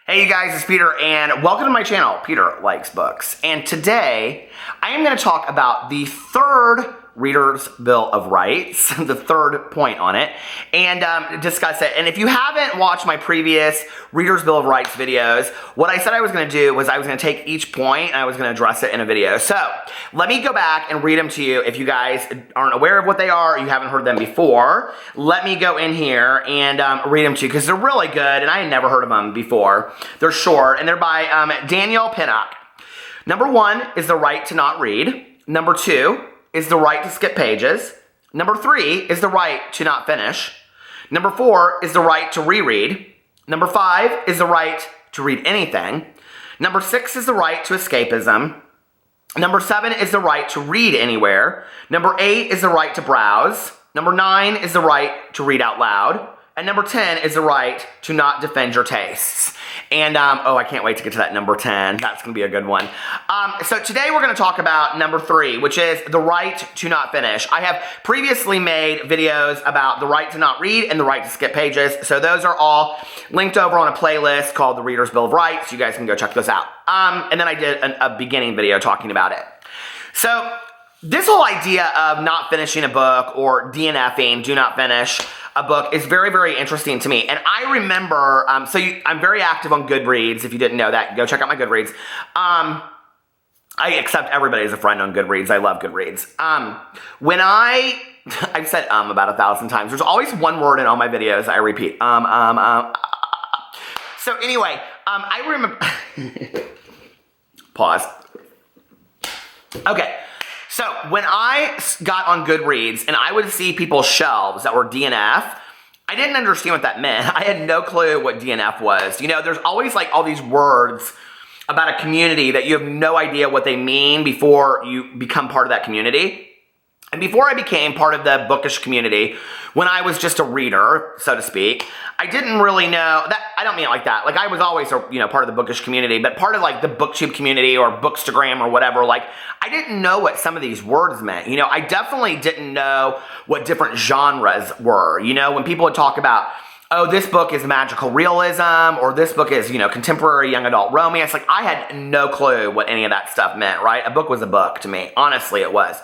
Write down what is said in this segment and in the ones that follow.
Hey you guys, it's Peter and welcome to my channel, Peter Likes Books. And today, I am going to talk about the third Reader's Bill of Rights, the third point on it, and discuss it. And if you haven't watched my previous Reader's Bill of Rights videos, what I said I was going to do was I was going to take each point and I was going to address it in a video. So, let me go back and read them to you if you guys aren't aware of what they are, or you haven't heard them before. Let me go in here and read them to you because they're really good and I had never heard of them before. They're short and they're by Daniel Pinnock. Number 1 is the right to not read. Number 2 is the right to skip pages. Number 3 is the right to not finish. Number 4 is the right to reread. Number 5 is the right to read anything. Number 6 is the right to escapism. Number 7 is the right to read anywhere. Number 8 is the right to browse. Number 9 is the right to read out loud. And number 10 is the right to not defend your tastes. And, oh, I can't wait to get to that number 10. That's going to be a good one. So today we're going to talk about number 3, which is the right to not finish. I have previously made videos about the right to not read and the right to skip pages. So those are all linked over on a playlist called the Reader's Bill of Rights. You guys can go check those out. And then I did a beginning video talking about it. So this whole idea of not finishing a book or DNFing, do not finish a book, is very, very interesting to me. And I remember, I'm very active on Goodreads. If you didn't know that, go check out my Goodreads. I accept everybody as a friend on Goodreads. I love Goodreads. When I've said about 1,000 times. There's always one word in all my videos I repeat. So anyway, I remember, pause. Okay. So when I got on Goodreads and I would see people's shelves that were DNF, I didn't understand what that meant. I had no clue what DNF was. You know, there's always like all these words about a community that you have no idea what they mean before you become part of that community. And before I became part of the bookish community, when I was just a reader, so to speak, I didn't really know that. I don't mean it like that. Like I was always, part of the bookish community, but part of like the BookTube community or Bookstagram or whatever. Like I didn't know what some of these words meant. You know, I definitely didn't know what different genres were. You know, when people would talk about, oh, this book is magical realism, or this book is, contemporary young adult romance. Like I had no clue what any of that stuff meant. Right? A book was a book to me. Honestly, it was.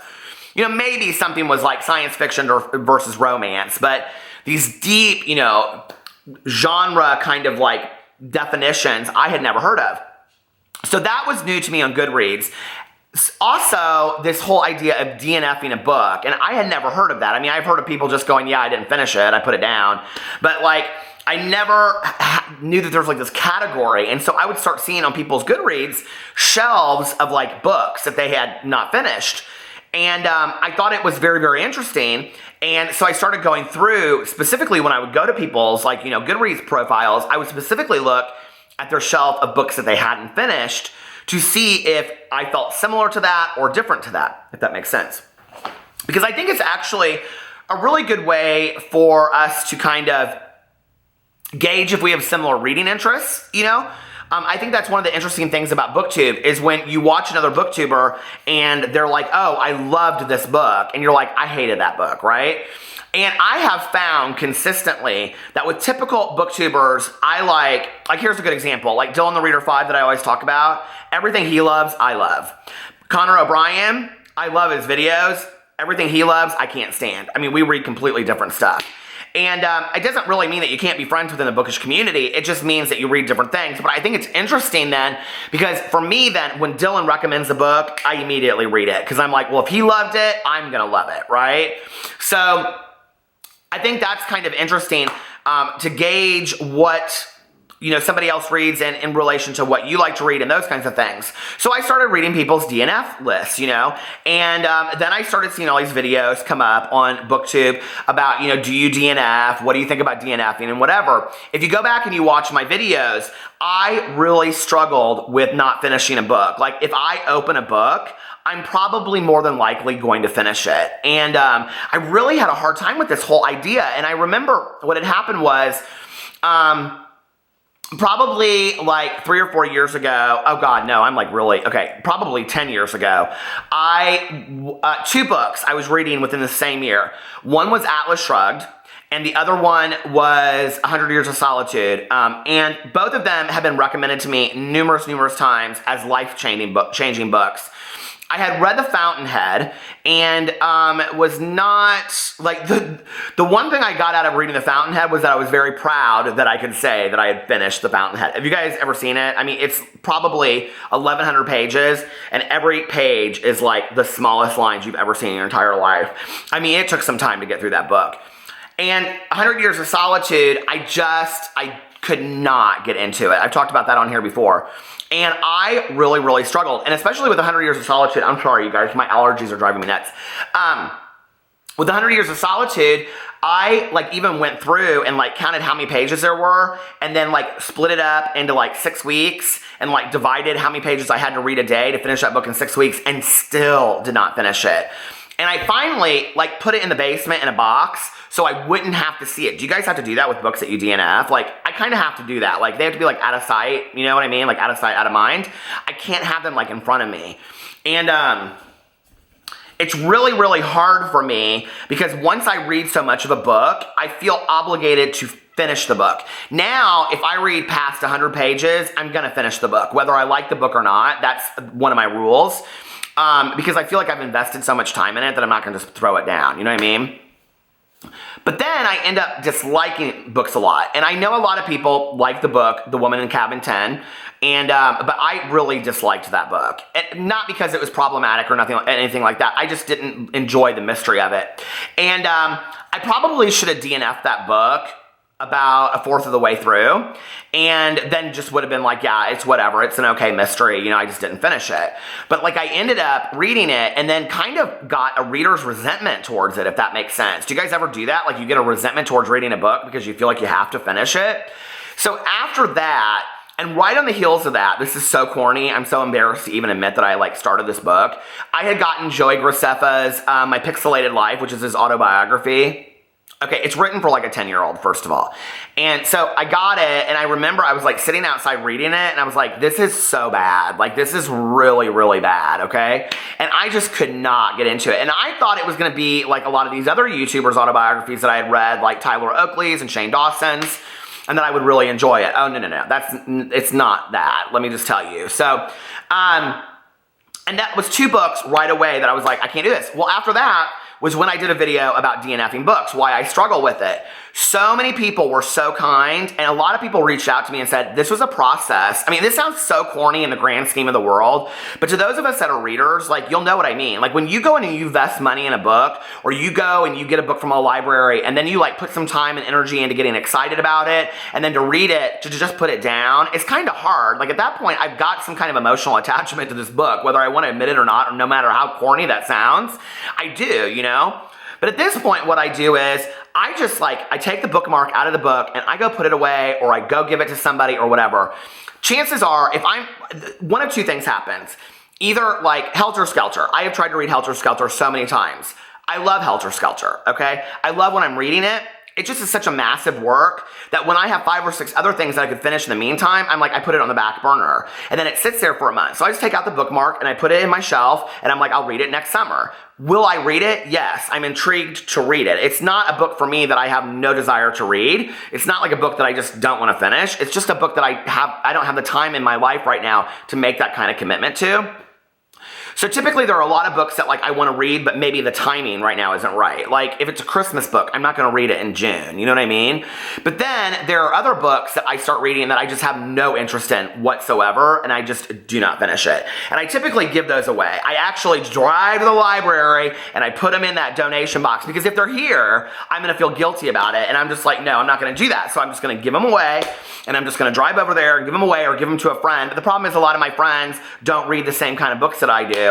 You know, maybe something was like science fiction versus romance, but these deep, genre kind of like definitions I had never heard of. So that was new to me on Goodreads. Also, this whole idea of DNFing a book, and I had never heard of that. I mean, I've heard of people just going, yeah, I didn't finish it, I put it down. But like, I never knew that there was like this category. And so I would start seeing on people's Goodreads shelves of like books that they had not finished. And I thought it was very, very interesting. And so I started going through, specifically when I would go to people's like, Goodreads profiles, I would specifically look at their shelf of books that they hadn't finished to see if I felt similar to that or different to that, if that makes sense. Because I think it's actually a really good way for us to kind of gauge if we have similar reading interests, I think that's one of the interesting things about BookTube is when you watch another BookTuber and they're like, oh, I loved this book. And you're like, I hated that book, right? And I have found consistently that with typical BookTubers, I like here's a good example, like Dylan the Reader 5 that I always talk about. Everything he loves, I love. Connor O'Brien, I love his videos. Everything he loves, I can't stand. I mean, we read completely different stuff. And it doesn't really mean that you can't be friends within the bookish community. It just means that you read different things. But I think it's interesting then, because for me then, when Dylan recommends a book, I immediately read it. Because I'm like, well, if he loved it, I'm going to love it, right? So I think that's kind of interesting to gauge what somebody else reads in relation to what you like to read and those kinds of things. So I started reading people's DNF lists, and then I started seeing all these videos come up on BookTube about, do you DNF? What do you think about DNFing and whatever? If you go back and you watch my videos, I really struggled with not finishing a book. Like if I open a book, I'm probably more than likely going to finish it. And I really had a hard time with this whole idea. And I remember what had happened was, probably like 3 or 4 years ago, oh God, no, I'm like really, okay, probably 10 years ago, 2 books I was reading within the same year. One was Atlas Shrugged, and the other one was 100 Years of Solitude. And both of them have been recommended to me numerous times as life-changing books. I had read The Fountainhead and was not, like, the one thing I got out of reading The Fountainhead was that I was very proud that I could say that I had finished The Fountainhead. Have you guys ever seen it? I mean, it's probably 1,100 pages, and every page is like the smallest lines you've ever seen in your entire life. I mean, it took some time to get through that book. And 100 Years of Solitude, I could not get into it. I've talked about that on here before. And I really struggled. And especially with 100 Years of Solitude, I'm sorry, you guys, my allergies are driving me nuts. With 100 Years of Solitude, I even went through and counted how many pages there were, and then split it up into 6 weeks, and divided how many pages I had to read a day to finish that book in 6 weeks, and still did not finish it. And I finally put it in the basement in a box so I wouldn't have to see it. Do you guys have to do that with books that you DNF? I kind of have to do that. They have to be out of sight, you know what I mean? Out of sight, out of mind. I can't have them in front of me. And it's really hard for me because once I read so much of a book, I feel obligated to finish the book. Now, if I read past 100 pages, I'm gonna finish the book, whether I like the book or not. That's one of my rules. Because I feel like I've invested so much time in it that I'm not gonna just throw it down, you know what I mean? But then I end up disliking books a lot. And I know a lot of people like the book, The Woman in Cabin 10, and but I really disliked that book. And not because it was problematic or anything like that. I just didn't enjoy the mystery of it. And I probably should have DNF'd that book about a fourth of the way through, and then just would have been yeah, it's whatever, it's an okay mystery, I just didn't finish it. But I ended up reading it and then kind of got a reader's resentment towards it, if that makes sense. Do you guys ever do that? You get a resentment towards reading a book because you feel like you have to finish it? So after that, and right on the heels of that, this is so corny, I'm so embarrassed to even admit that I started this book. I had gotten Joey Graceffa's My Pixelated Life, which is his autobiography. Okay, it's written for a 10-year-old, first of all. And so I got it, and I remember I was sitting outside reading it, and I was this is so bad. This is really bad, okay? And I just could not get into it. And I thought it was gonna be a lot of these other YouTubers' autobiographies that I had read, like Tyler Oakley's and Shane Dawson's, and that I would really enjoy it. Oh, no. It's not that, let me just tell you. So, and that was 2 books right away that I was I can't do this. Well, after that was when I did a video about DNFing books, why I struggle with it. So many people were so kind, and a lot of people reached out to me and said, this was a process. I mean, this sounds so corny in the grand scheme of the world, but to those of us that are readers, you'll know what I mean. When you go in and you invest money in a book, or you go and you get a book from a library, and then you put some time and energy into getting excited about it, and then to read it, to just put it down, it's kind of hard. At that point, I've got some kind of emotional attachment to this book, whether I want to admit it or not, or no matter how corny that sounds, I do, But at this point, what I do is, I just I take the bookmark out of the book and I go put it away, or I go give it to somebody or whatever. Chances are, one of 2 things happens. Either Helter Skelter. I have tried to read Helter Skelter so many times. I love Helter Skelter, okay? I love when I'm reading it. It just is such a massive work that when I have 5 or 6 other things that I could finish in the meantime, I'm I put it on the back burner. And then it sits there for a month. So I just take out the bookmark and I put it in my shelf, and I'm I'll read it next summer. Will I read it? Yes, I'm intrigued to read it. It's not a book for me that I have no desire to read. It's not a book that I just don't want to finish. It's just a book that I don't have the time in my life right now to make that kind of commitment to. So typically there are a lot of books that I want to read, but maybe the timing right now isn't right. If it's a Christmas book, I'm not going to read it in June, you know what I mean? But then there are other books that I start reading that I just have no interest in whatsoever, and I just do not finish it. And I typically give those away. I actually drive to the library and I put them in that donation box, because if they're here, I'm going to feel guilty about it, and I'm just no, I'm not going to do that. So I'm just going to give them away, and I'm just going to drive over there and give them away, or give them to a friend. But the problem is a lot of my friends don't read the same kind of books that I do.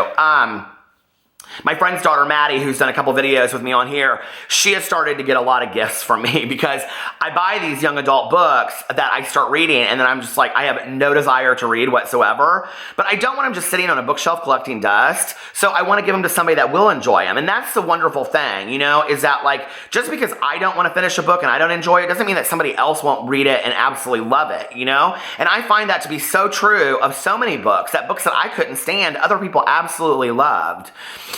My friend's daughter, Maddie, who's done a couple videos with me on here, she has started to get a lot of gifts from me because I buy these young adult books that I start reading, and then I'm just I have no desire to read whatsoever. But I don't want them just sitting on a bookshelf collecting dust, so I want to give them to somebody that will enjoy them. And that's the wonderful thing, is that just because I don't want to finish a book and I don't enjoy it doesn't mean that somebody else won't read it and absolutely love it, And I find that to be so true of so many books, that books that I couldn't stand, other people absolutely loved.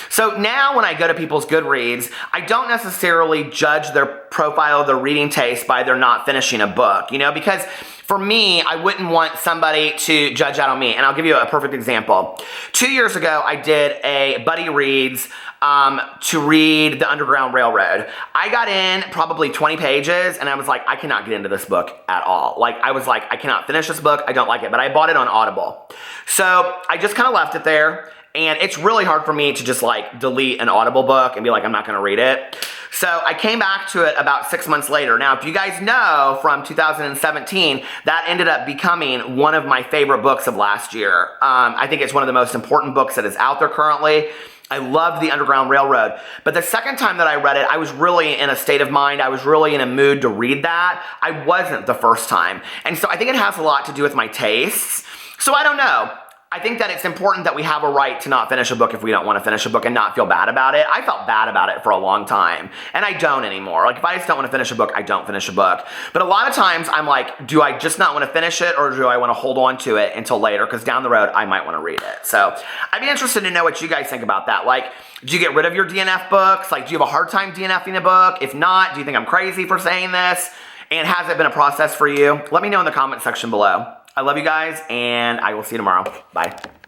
So now when I go to people's Goodreads, I don't necessarily judge their profile, their reading taste by their not finishing a book, because for me, I wouldn't want somebody to judge out on me. And I'll give you a perfect example. 2 years ago, I did a buddy reads to read The Underground Railroad. I got in probably 20 pages and I was like, I cannot get into this book at all. I was like, I cannot finish this book. I don't like it, but I bought it on Audible. So I just kind of left it there. And it's really hard for me to just delete an Audible book and be like, I'm not going to read it. So I came back to it about 6 months later. Now, if you guys know from 2017, that ended up becoming one of my favorite books of last year. I think it's one of the most important books that is out there currently. I love The Underground Railroad. But the second time that I read it, I was really in a state of mind. I was really in a mood to read that. I wasn't the first time. And so I think it has a lot to do with my tastes. So I don't know. I think that it's important that we have a right to not finish a book if we don't want to finish a book and not feel bad about it. I felt bad about it for a long time, and I don't anymore. If I just don't want to finish a book, I don't finish a book. But a lot of times I'm like, do I just not want to finish it, or do I want to hold on to it until later? Because down the road, I might want to read it. So I'd be interested to know what you guys think about that. Do you get rid of your DNF books? Do you have a hard time DNFing a book? If not, do you think I'm crazy for saying this? And has it been a process for you? Let me know in the comment section below. I love you guys, and I will see you tomorrow. Bye.